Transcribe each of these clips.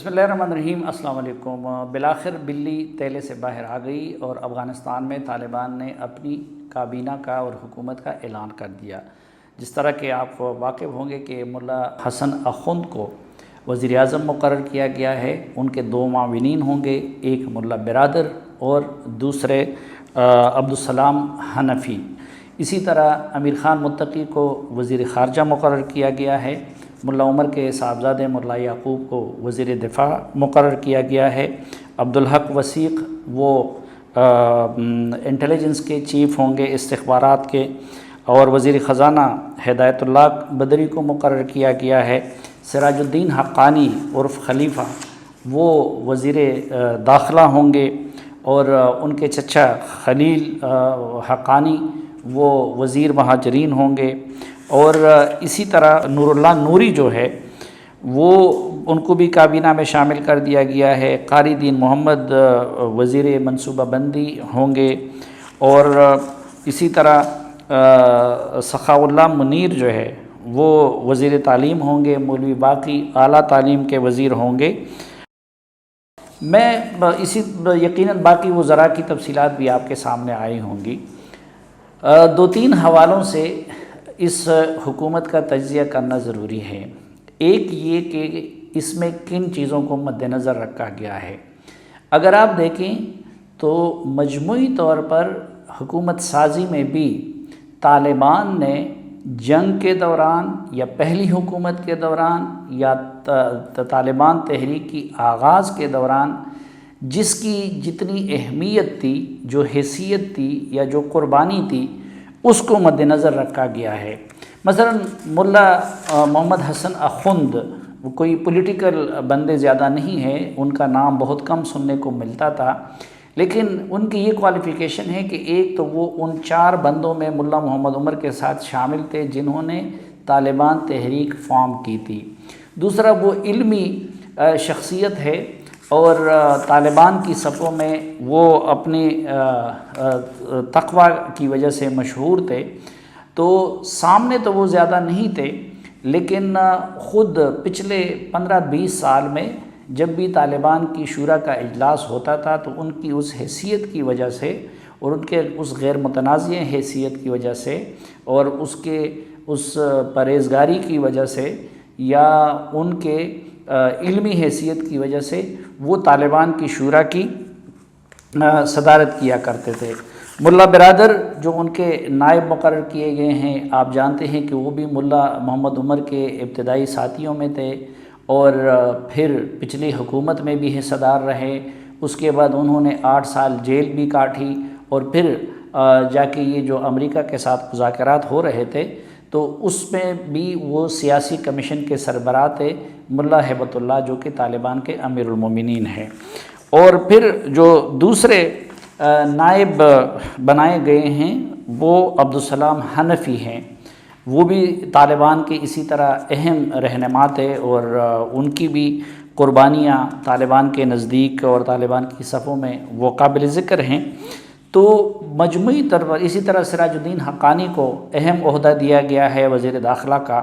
بسم اللہ الرحمن الرحیم۔ السلام علیکم۔ بالآخر بلی تیلے سے باہر آ گئی اور افغانستان میں طالبان نے اپنی کابینہ کا اور حکومت کا اعلان کر دیا۔ جس طرح کہ آپ واقف ہوں گے کہ ملا حسن اخند کو وزیر اعظم مقرر کیا گیا ہے، ان کے دو معاونین ہوں گے، ایک ملا برادر اور دوسرے عبدالسلام حنفی۔ اسی طرح امیر خان متقی کو وزیر خارجہ مقرر کیا گیا ہے، ملا عمر کے صاحبزادے ملا یعقوب کو وزیر دفاع مقرر کیا گیا ہے، عبدالحق وثیق وہ انٹیلیجنس کے چیف ہوں گے، استخبارات کے، اور وزیر خزانہ ہدایت اللہ بدری کو مقرر کیا گیا ہے، سراج الدین حقانی عرف خلیفہ وہ وزیر داخلہ ہوں گے، اور ان کے چچا خلیل حقانی وہ وزیر مہاجرین ہوں گے، اور اسی طرح نور اللہ نوری جو ہے وہ ان کو بھی کابینہ میں شامل کر دیا گیا ہے، قاری دین محمد وزیر منصوبہ بندی ہوں گے، اور اسی طرح سخاء اللہ منیر جو ہے وہ وزیر تعلیم ہوں گے، مولوی باقی اعلیٰ تعلیم کے وزیر ہوں گے۔ میں یقیناً باقی وزراء کی تفصیلات بھی آپ کے سامنے آئی ہوں گی۔ دو تین حوالوں سے اس حکومت کا تجزیہ کرنا ضروری ہے۔ ایک یہ کہ اس میں کن چیزوں کو مد نظر رکھا گیا ہے۔ اگر آپ دیکھیں تو مجموعی طور پر حکومت سازی میں بھی طالبان نے جنگ کے دوران یا پہلی حکومت کے دوران یا طالبان تحریک کی آغاز کے دوران جس کی جتنی اہمیت تھی، جو حیثیت تھی یا جو قربانی تھی، اس کو مد نظر رکھا گیا ہے۔ مثلا ملا محمد حسن اخند وہ کوئی پولیٹیکل بندے زیادہ نہیں ہیں، ان کا نام بہت کم سننے کو ملتا تھا، لیکن ان کی یہ کوالیفیکیشن ہے کہ ایک تو وہ ان 4 بندوں میں ملا محمد عمر کے ساتھ شامل تھے جنہوں نے طالبان تحریک فارم کی تھی۔ دوسرا وہ علمی شخصیت ہے اور طالبان کی صفوں میں وہ اپنی تقوی کی وجہ سے مشہور تھے، تو سامنے تو وہ زیادہ نہیں تھے، لیکن خود پچھلے 15-20 سال میں جب بھی طالبان کی شورا کا اجلاس ہوتا تھا تو ان کی اس حیثیت کی وجہ سے اور ان کے اس غیر متنازع حیثیت کی وجہ سے اور اس پرہیزگاری کی وجہ سے یا ان کے علمی حیثیت کی وجہ سے وہ طالبان کی شورا کی صدارت کیا کرتے تھے۔ ملا برادر جو ان کے نائب مقرر کیے گئے ہیں، آپ جانتے ہیں کہ وہ بھی ملا محمد عمر کے ابتدائی ساتھیوں میں تھے اور پھر پچھلی حکومت میں بھی حصہ دار رہے، اس کے بعد انہوں نے 8 سال جیل بھی کاٹی، اور پھر جا کے یہ جو امریکہ کے ساتھ مذاکرات ہو رہے تھے تو اس میں بھی وہ سیاسی کمیشن کے سربراہ تھے، ملا ہیبت اللہ جو کہ طالبان کے امیر المومنین ہیں۔ اور پھر جو دوسرے نائب بنائے گئے ہیں وہ عبدالسلام حنفی ہیں، وہ بھی طالبان کے اسی طرح اہم رہنما تھے اور ان کی بھی قربانیاں طالبان کے نزدیک اور طالبان کی صفوں میں وہ قابل ذکر ہیں۔ تو مجموعی طور پر اسی طرح سراج الدین حقانی کو اہم عہدہ دیا گیا ہے وزیر داخلہ کا،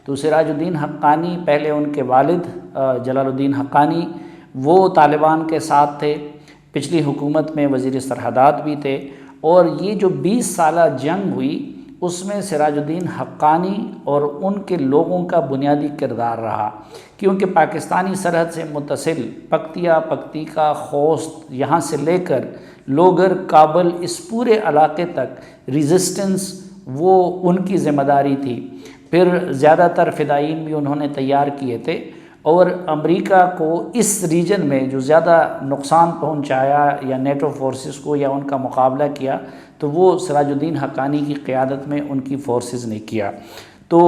تو سراج الدین حقانی پہلے ان کے والد جلال الدین حقانی وہ طالبان کے ساتھ تھے، پچھلی حکومت میں وزیر سرحدات بھی تھے، اور یہ جو 20 سالہ جنگ ہوئی اس میں سراج الدین حقانی اور ان کے لوگوں کا بنیادی کردار رہا، کیونکہ پاکستانی سرحد سے متصل پکتیا، پکتیکا، خوست، یہاں سے لے کر لوگر، کابل، اس پورے علاقے تک ریزسٹنس وہ ان کی ذمہ داری تھی۔ پھر زیادہ تر فدائین بھی انہوں نے تیار کیے تھے، اور امریکہ کو اس ریجن میں جو زیادہ نقصان پہنچایا یا نیٹو فورسز کو یا ان کا مقابلہ کیا تو وہ سراج الدین حقانی کی قیادت میں ان کی فورسز نے کیا۔ تو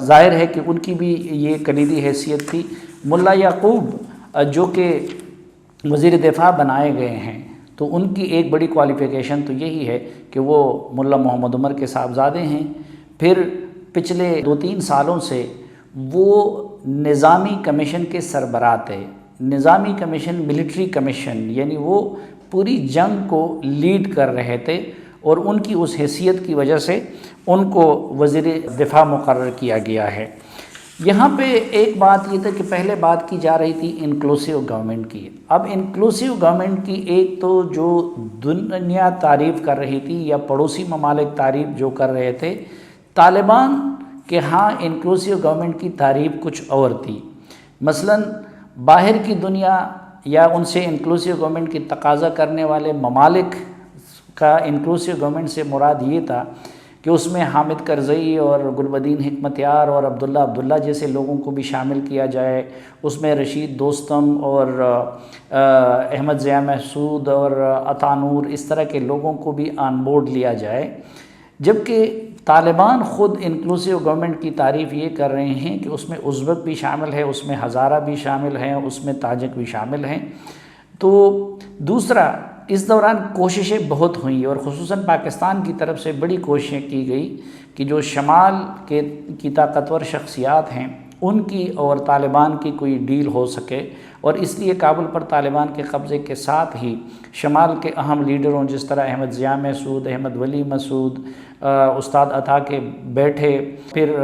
ظاہر ہے کہ ان کی بھی یہ کلیدی حیثیت تھی۔ ملا یعقوب جو کہ وزیر دفاع بنائے گئے ہیں تو ان کی ایک بڑی کوالیفیکیشن تو یہی ہے کہ وہ ملا محمد عمر کے صاحبزادے ہیں، پھر پچھلے 2-3 سالوں سے وہ نظامی کمیشن کے سربراہ تھے۔ نظامی کمیشن ملٹری کمیشن یعنی وہ پوری جنگ کو لیڈ کر رہے تھے، اور ان کی اس حیثیت کی وجہ سے ان کو وزیر دفاع مقرر کیا گیا ہے۔ یہاں پہ ایک بات یہ تھا کہ پہلے بات کی جا رہی تھی انکلوسیو گورنمنٹ کی. اب انکلوسیو گورنمنٹ کی ایک تو جو دنیا تعریف کر رہی تھی یا پڑوسی ممالک تعریف جو کر رہے تھے، طالبان کے ہاں انکلوسیو گورنمنٹ کی تعریف کچھ اور تھی. مثلاً باہر کی دنیا یا ان سے انکلوسیو گورنمنٹ کی تقاضا کرنے والے ممالک کا انکلوسیو گورنمنٹ سے مراد یہ تھا کہ اس میں حامد کرزئی اور گلبدین حکمتیار اور عبداللہ جیسے لوگوں کو بھی شامل کیا جائے، اس میں رشید دوستم اور احمد ضیاء محسود اور عطا نور اس طرح کے لوگوں کو بھی آن بورڈ لیا جائے. جبکہ طالبان خود انکلوسیو گورنمنٹ کی تعریف یہ کر رہے ہیں کہ اس میں ازبک بھی شامل ہے، اس میں ہزارہ بھی شامل ہیں، اس میں تاجک بھی شامل ہیں. تو دوسرا، اس دوران کوششیں بہت ہوئیں اور خصوصاً پاکستان کی طرف سے بڑی کوششیں کی گئی کہ جو شمال کی طاقتور شخصیات ہیں ان کی اور طالبان کی کوئی ڈیل ہو سکے. اور اس لیے کابل پر طالبان کے قبضے کے ساتھ ہی شمال کے اہم لیڈروں جس طرح احمد ضیاء محسود، احمد ولی مسعود، استاد عطا کے بیٹھے، پھر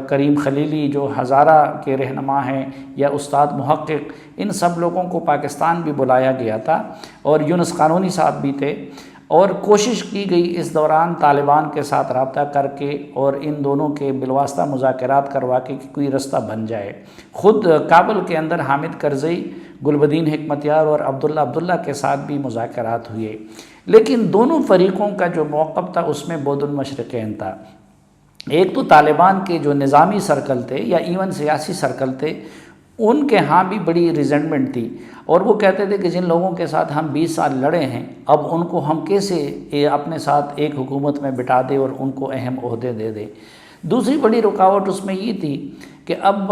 کریم خلیلی جو ہزارہ کے رہنما ہیں، یا استاد محقق، ان سب لوگوں کو پاکستان بھی بلایا گیا تھا اور یونس قانونی صاحب بھی تھے. اور کوشش کی گئی اس دوران طالبان کے ساتھ رابطہ کر کے اور ان دونوں کے بالواسطہ مذاکرات کروا کے کہ کوئی رستہ بن جائے. خود کابل کے اندر حامد کرزئی، گلبدین حکمتیار اور عبداللہ کے ساتھ بھی مذاکرات ہوئے. لیکن دونوں فریقوں کا جو موقف تھا اس میں بعد المشرقین تھا. ایک تو طالبان کے جو نظامی سرکل تھے یا ایون سیاسی سرکل تھے، ان کے ہاں بھی بڑی ریزنٹمنٹ تھی اور وہ کہتے تھے کہ جن لوگوں کے ساتھ ہم 20 سال لڑے ہیں اب ان کو ہم کیسے اپنے ساتھ ایک حکومت میں بٹھا دیں اور ان کو اہم عہدے دے دیں. دوسری بڑی رکاوٹ اس میں یہ تھی کہ اب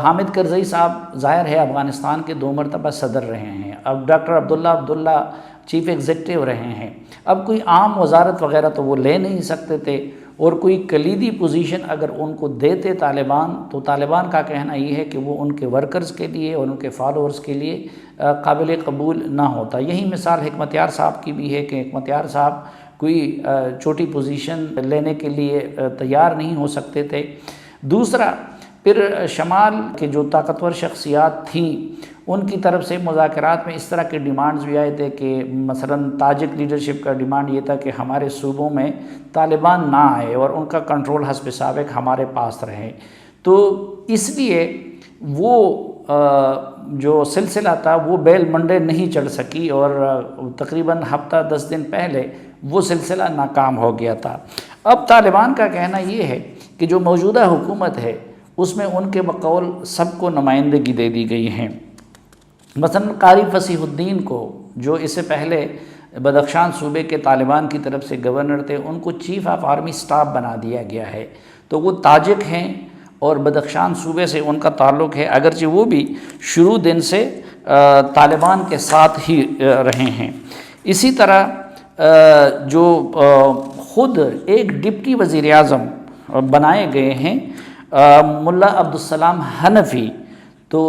حامد کرزئی صاحب ظاہر ہے افغانستان کے 2 مرتبہ صدر رہے ہیں، اب ڈاکٹر عبداللہ چیف ایگزیکٹو رہے ہیں، اب کوئی عام وزارت وغیرہ تو وہ لے نہیں سکتے تھے، اور کوئی کلیدی پوزیشن اگر ان کو دیتے طالبان تو طالبان کا کہنا یہ ہے کہ وہ ان کے ورکرز کے لیے اور ان کے فالوورز کے لیے قابل قبول نہ ہوتا. یہی مثال حکمتیار صاحب کی بھی ہے کہ حکمتیار صاحب کوئی چھوٹی پوزیشن لینے کے لیے تیار نہیں ہو سکتے تھے. دوسرا، پھر شمال کے جو طاقتور شخصیات تھیں ان کی طرف سے مذاکرات میں اس طرح کے ڈیمانڈز بھی آئے تھے کہ مثلاً تاجک لیڈرشپ کا ڈیمانڈ یہ تھا کہ ہمارے صوبوں میں طالبان نہ آئے اور ان کا کنٹرول حسب سابق ہمارے پاس رہے. تو اس لیے وہ جو سلسلہ تھا وہ بیل منڈے نہیں چڑھ سکی اور تقریباً ہفتہ 10 دن پہلے وہ سلسلہ ناکام ہو گیا تھا. اب طالبان کا کہنا یہ ہے کہ جو موجودہ حکومت ہے اس میں ان کے بقول سب کو نمائندگی دے دی گئی ہیں. مثلا قاری فصیح الدین کو، جو اس سے پہلے بدخشان صوبے کے طالبان کی طرف سے گورنر تھے، ان کو چیف آف آرمی سٹاف بنا دیا گیا ہے. تو وہ تاجک ہیں اور بدخشان صوبے سے ان کا تعلق ہے، اگرچہ وہ بھی شروع دن سے طالبان کے ساتھ ہی رہے ہیں. اسی طرح جو خود ایک ڈپٹی وزیر اعظم بنائے گئے ہیں ملا عبدالسلام حنفی، تو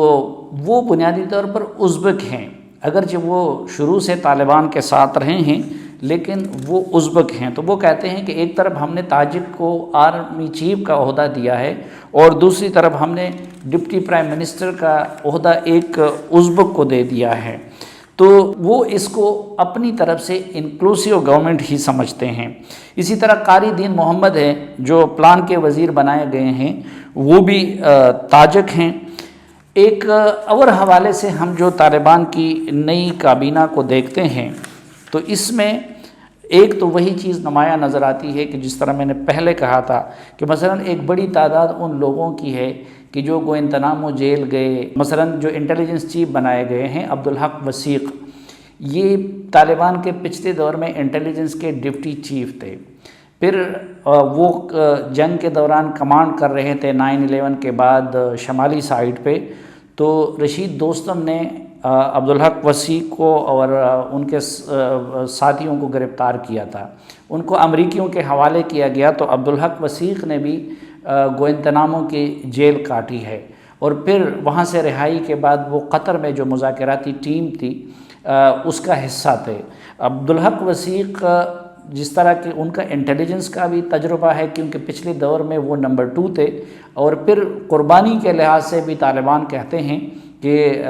وہ بنیادی طور پر ازبک ہیں، اگرچہ وہ شروع سے طالبان کے ساتھ رہے ہیں لیکن وہ ازبک ہیں. تو وہ کہتے ہیں کہ ایک طرف ہم نے تاجک کو آرمی چیف کا عہدہ دیا ہے اور دوسری طرف ہم نے ڈپٹی پرائم منسٹر کا عہدہ ایک ازبک کو دے دیا ہے. تو وہ اس کو اپنی طرف سے انکلوسیو گورنمنٹ ہی سمجھتے ہیں. اسی طرح قاری دین محمد ہیں جو پلان کے وزیر بنائے گئے ہیں، وہ بھی تاجک ہیں. ایک اور حوالے سے ہم جو طالبان کی نئی کابینہ کو دیکھتے ہیں تو اس میں ایک تو وہی چیز نمایاں نظر آتی ہے کہ جس طرح میں نے پہلے کہا تھا کہ مثلا ایک بڑی تعداد ان لوگوں کی ہے کہ جو گوانتانامو جیل گئے. مثلا جو انٹیلیجنس چیف بنائے گئے ہیں عبدالحق وثیق، یہ طالبان کے پچھلے دور میں انٹیلیجنس کے ڈپٹی چیف تھے. پھر وہ جنگ کے دوران کمانڈ کر رہے تھے 9/11 کے بعد شمالی سائیڈ پہ. تو رشید دوستم نے عبدالحق وثیق کو اور ان کے ساتھیوں کو گرفتار کیا تھا، ان کو امریکیوں کے حوالے کیا گیا. تو عبدالحق وثیق نے بھی گوانتانامو کی جیل کاٹی ہے اور پھر وہاں سے رہائی کے بعد وہ قطر میں جو مذاکراتی ٹیم تھی اس کا حصہ تھے. عبدالحق وثیق جس طرح کہ ان کا انٹیلیجنس کا بھی تجربہ ہے، کیونکہ پچھلے دور میں وہ نمبر 2 تھے، اور پھر قربانی کے لحاظ سے بھی طالبان کہتے ہیں کہ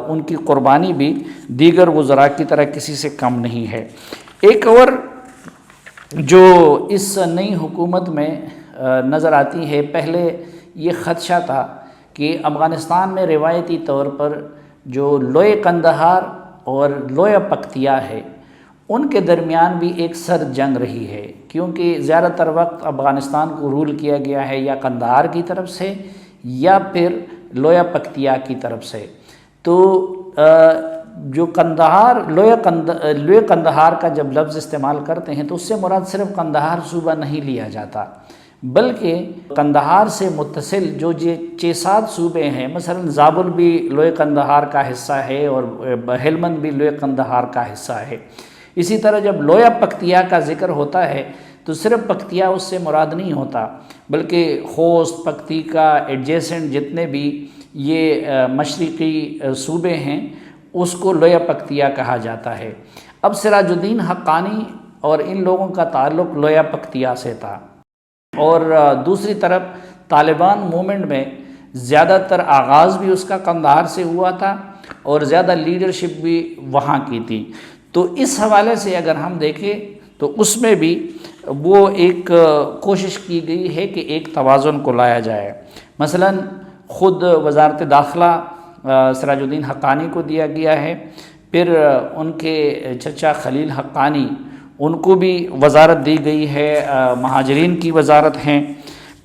ان کی قربانی بھی دیگر وزراء کی طرح کسی سے کم نہیں ہے۔ ایک اور جو اس نئی حکومت میں نظر آتی ہے، پہلے یہ خدشہ تھا کہ افغانستان میں روایتی طور پر جو لوئے قندھار اور لوئے پکتیا ہے ان کے درمیان بھی ایک سرد جنگ رہی ہے، کیونکہ زیادہ تر وقت افغانستان کو رول کیا گیا ہے یا قندھار کی طرف سے یا پھر لوئے پکتیا کی طرف سے۔ تو جو قندھار لوئے قندھار کا جب لفظ استعمال کرتے ہیں تو اس سے مراد صرف قندھار صوبہ نہیں لیا جاتا، بلکہ قندھار سے متصل جو 6-7 صوبے ہیں، مثلا زابل بھی لوئے قندھار کا حصہ ہے اور ہلمند بھی لوئے قندھار کا حصہ ہے۔ اسی طرح جب لوئے پکتیا کا ذکر ہوتا ہے تو صرف پکتیا اس سے مراد نہیں ہوتا، بلکہ خوست، پکتیکا، ایڈجیسنٹ جتنے بھی یہ مشرقی صوبے ہیں اس کو لوئے پکتیا کہا جاتا ہے۔ اب سراج الدین حقانی اور ان لوگوں کا تعلق لوئے پکتیا سے تھا، اور دوسری طرف طالبان موومنٹ میں زیادہ تر آغاز بھی اس کا قندھار سے ہوا تھا اور زیادہ لیڈرشپ بھی وہاں کی تھی۔ تو اس حوالے سے اگر ہم دیکھیں تو اس میں بھی وہ ایک کوشش کی گئی ہے کہ ایک توازن کو لایا جائے۔ مثلا خود وزارت داخلہ سراج الدین حقانی کو دیا گیا ہے، پھر ان کے چچا خلیل حقانی ان کو بھی وزارت دی گئی ہے، مہاجرین کی وزارت ہیں۔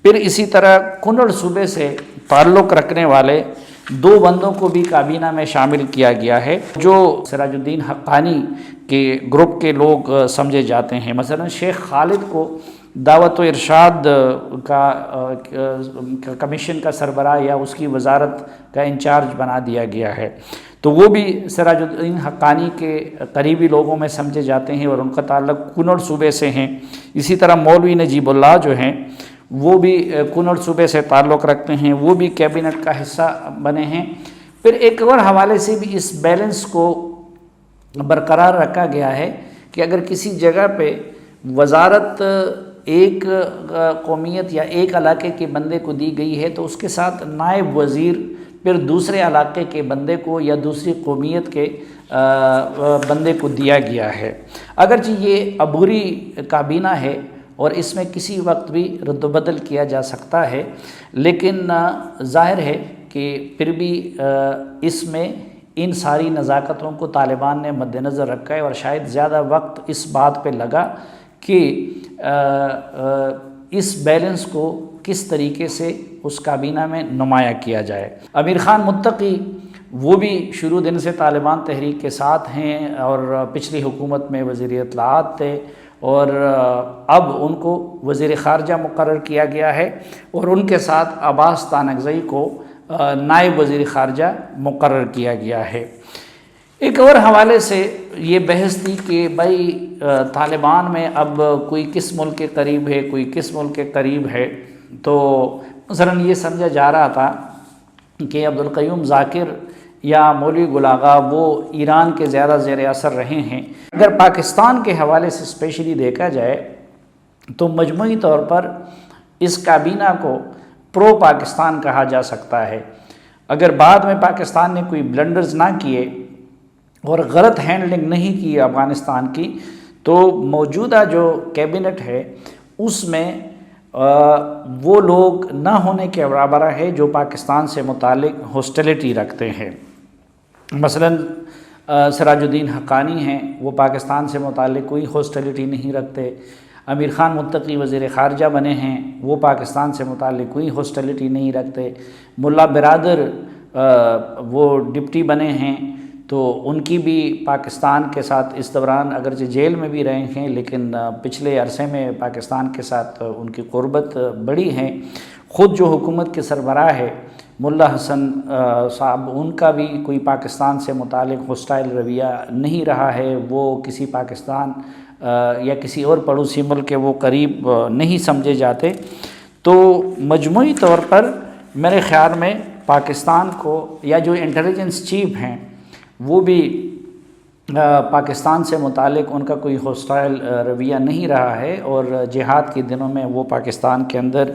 پھر اسی طرح کنڑ صوبے سے تعلق رکھنے والے 2 بندوں کو بھی کابینہ میں شامل کیا گیا ہے جو سراج الدین حقانی کے گروپ کے لوگ سمجھے جاتے ہیں۔ مثلا شیخ خالد کو دعوت و ارشاد کا کمیشن کا سربراہ یا اس کی وزارت کا انچارج بنا دیا گیا ہے، تو وہ بھی سراج الدین حقانی کے قریبی لوگوں میں سمجھے جاتے ہیں اور ان کا تعلق کنڑ صوبے سے ہیں۔ اسی طرح مولوی نجیب اللہ جو ہیں وہ بھی کنڑ صوبے سے تعلق رکھتے ہیں، وہ بھی کیبنٹ کا حصہ بنے ہیں۔ پھر ایک اور حوالے سے بھی اس بیلنس کو برقرار رکھا گیا ہے کہ اگر کسی جگہ پہ وزارت ایک قومیت یا ایک علاقے کے بندے کو دی گئی ہے تو اس کے ساتھ نائب وزیر پھر دوسرے علاقے کے بندے کو یا دوسری قومیت کے بندے کو دیا گیا ہے۔ اگرچہ یہ عبوری کابینہ ہے اور اس میں کسی وقت بھی رد و بدل کیا جا سکتا ہے، لیکن ظاہر ہے کہ پھر بھی اس میں ان ساری نزاکتوں کو طالبان نے مد نظر رکھا ہے، اور شاید زیادہ وقت اس بات پہ لگا کہ اس بیلنس کو کس طریقے سے اس کابینہ میں نمایاں کیا جائے۔ امیر خان متقی وہ بھی شروع دن سے طالبان تحریک کے ساتھ ہیں اور پچھلی حکومت میں وزیر اطلاعات تھے، اور اب ان کو وزیر خارجہ مقرر کیا گیا ہے، اور ان کے ساتھ عباس تانکزئی کو نائب وزیر خارجہ مقرر کیا گیا ہے۔ ایک اور حوالے سے یہ بحث تھی کہ بھائی طالبان میں اب کوئی کس ملک کے قریب ہے، کوئی کس ملک کے قریب ہے، تو مثلا یہ سمجھا جا رہا تھا کہ عبدالقیوم ذاکر یا مولوی گل آغا وہ ایران کے زیادہ زیر اثر رہے ہیں۔ اگر پاکستان کے حوالے سے اسپیشلی دیکھا جائے تو مجموعی طور پر اس کابینہ کو پرو پاکستان کہا جا سکتا ہے۔ اگر بعد میں پاکستان نے کوئی بلنڈرز نہ کیے اور غلط ہینڈلنگ نہیں کی افغانستان کی، تو موجودہ جو کیبنٹ ہے اس میں وہ لوگ نہ ہونے کے برابر ہے جو پاکستان سے متعلق ہاسٹیلٹی رکھتے ہیں۔ مثلا سراج الدین حقانی ہیں، وہ پاکستان سے متعلق کوئی ہاسٹیلٹی نہیں رکھتے۔ امیر خان متقی وزیر خارجہ بنے ہیں، وہ پاکستان سے متعلق کوئی ہاسٹیلٹی نہیں رکھتے۔ ملا برادر وہ ڈپٹی بنے ہیں، تو ان کی بھی پاکستان کے ساتھ اس دوران اگرچہ جیل میں بھی رہے ہیں لیکن پچھلے عرصے میں پاکستان کے ساتھ ان کی قربت بڑی ہے۔ خود جو حکومت کے سربراہ ہے ملا حسن صاحب، ان کا بھی کوئی پاکستان سے متعلق ہاسٹائل رویہ نہیں رہا ہے، وہ کسی پاکستان یا کسی اور پڑوسی ملک کے وہ قریب نہیں سمجھے جاتے۔ تو مجموعی طور پر میرے خیال میں پاکستان کو یا جو انٹیلیجنس چیف ہیں وہ بھی پاکستان سے متعلق ان کا کوئی ہوسٹائل رویہ نہیں رہا ہے، اور جہاد کے دنوں میں وہ پاکستان کے اندر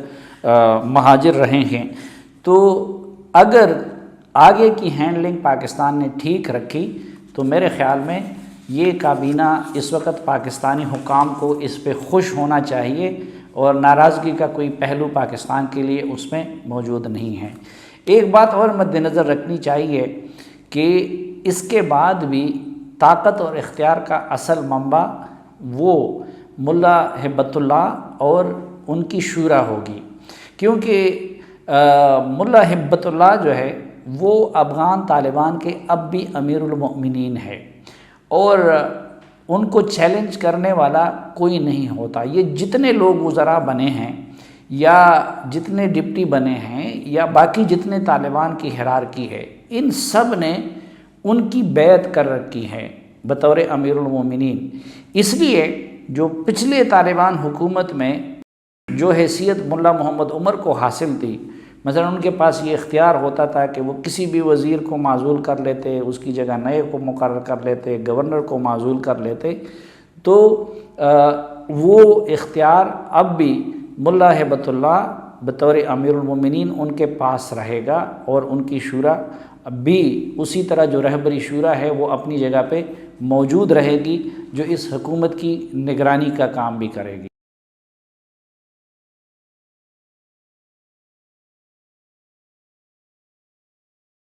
مہاجر رہے ہیں۔ تو اگر آگے کی ہینڈلنگ پاکستان نے ٹھیک رکھی تو میرے خیال میں یہ کابینہ اس وقت پاکستانی حکام کو اس پہ خوش ہونا چاہیے، اور ناراضگی کا کوئی پہلو پاکستان کے لیے اس میں موجود نہیں ہے۔ ایک بات اور مد نظر رکھنی چاہیے کہ اس کے بعد بھی طاقت اور اختیار کا اصل منبع وہ ملا ہبت اللہ اور ان کی شورا ہوگی، کیونکہ ملا ہبت اللہ جو ہے وہ افغان طالبان کے اب بھی امیر المؤمنین ہے، اور ان کو چیلنج کرنے والا کوئی نہیں ہوتا۔ یہ جتنے لوگ وزراء بنے ہیں یا جتنے ڈپٹی بنے ہیں یا باقی جتنے طالبان کی ہیرارکی ہے، ان سب نے ان کی بیعت کر رکھی ہے بطور امیر المومنین۔ اس لیے جو پچھلے طالبان حکومت میں جو حیثیت ملا محمد عمر کو حاصل تھی، مثلا ان کے پاس یہ اختیار ہوتا تھا کہ وہ کسی بھی وزیر کو معزول کر لیتے، اس کی جگہ نئے کو مقرر کر لیتے، گورنر کو معزول کر لیتے، تو وہ اختیار اب بھی ملا ہبت اللہ بطور امیر المومنین ان کے پاس رہے گا، اور ان کی شورا بھی اسی طرح جو رہبری شورا ہے وہ اپنی جگہ پہ موجود رہے گی، جو اس حکومت کی نگرانی کا کام بھی کرے گی۔